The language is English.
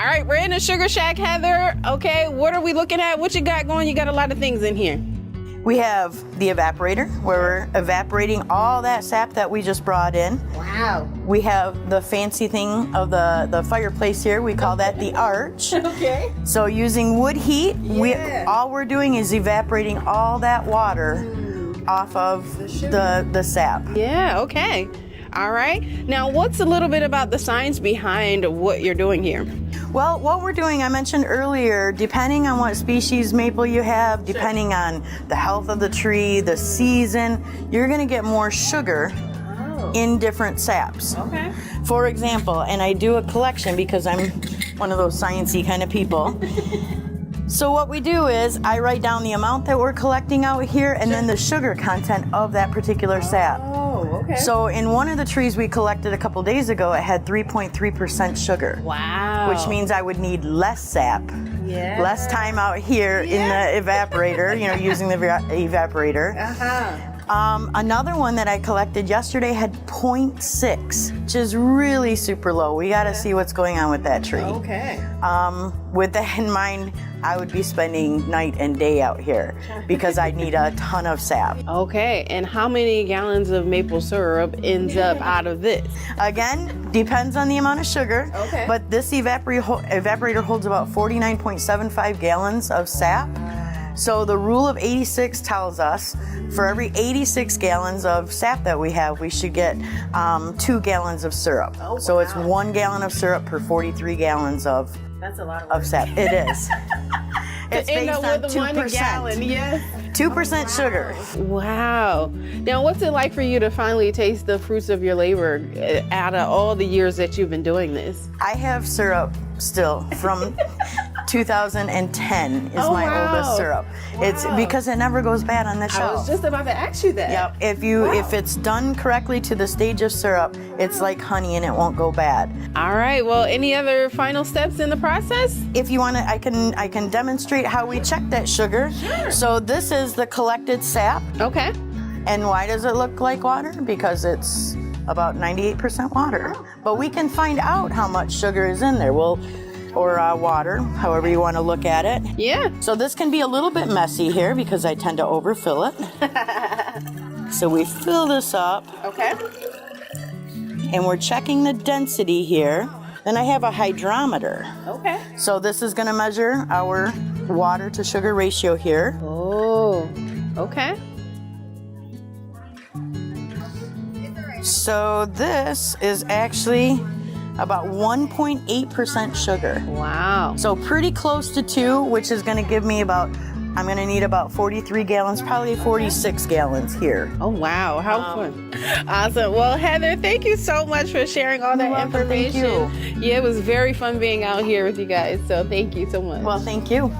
All right, we're in a sugar shack, Heather. Okay, what are we looking at? What you got going? You got a lot of things in here. We have the evaporator, where we're evaporating all that sap that we just brought in. Wow. We have the fancy thing of the fireplace here. We call that the arch. Okay. So using wood heat, all we're doing is evaporating all that water off of the sap. Yeah, okay. All right. Now, what's a little bit about the science behind what you're doing here? Well, what we're doing, I mentioned earlier, depending on what species maple you have, depending on the health of the tree, the season, you're going to get more sugar in different saps. Okay. For example, and I do a collection because I'm one of those sciencey kind of people. So what we do is I write down the amount that we're collecting out here and then the sugar content of that particular sap. Oh, okay. So in one of the trees we collected a couple days ago, it had 3.3% sugar. Wow. Which means I would need less sap, less time out here in the evaporator, using the evaporator. Another one that I collected yesterday had 0.6, which is really super low. We got to see what's going on with that tree. Okay. With that in mind, I would be spending night and day out here because I need a ton of sap. Okay, and how many gallons of maple syrup ends up out of this? Again, depends on the amount of sugar, but this evaporator holds about 49.75 gallons of sap. So the rule of 86 tells us for every 86 gallons of sap that we have, we should get 2 gallons of syrup. Oh, wow. So it's 1 gallon of syrup per 43 gallons of That's a lot of sap. It is. It's based on 2%. Gallon, yes. 2% sugar. Wow. Now, what's it like for you to finally taste the fruits of your labor out of all the years that you've been doing this? I have syrup still from 2010 is my oldest syrup. Wow. It's because it never goes bad on the shelf. I was just about to ask you that. Yep. If it's done correctly to the stage of syrup, it's like honey and it won't go bad. All right. Well, any other final steps in the process? If you want to, I can demonstrate how we check that sugar. Sure. So this is the collected sap. Okay. And why does it look like water? Because it's about 98% water. But we can find out how much sugar is in there. Or water, however you want to look at it. Yeah. So this can be a little bit messy here because I tend to overfill it. So we fill this up. Okay. And we're checking the density here. Then I have a hydrometer. Okay. So this is going to measure our water to sugar ratio here. Oh, okay. So this is actually about 1.8% sugar. Wow. So pretty close to 2, which is going to give me I'm going to need about 43 gallons, probably 46 gallons here. Oh, wow. How fun. Awesome. Well, Heather, thank you so much for sharing all that information. Thank you. Yeah, it was very fun being out here with you guys. So thank you so much. Well, thank you.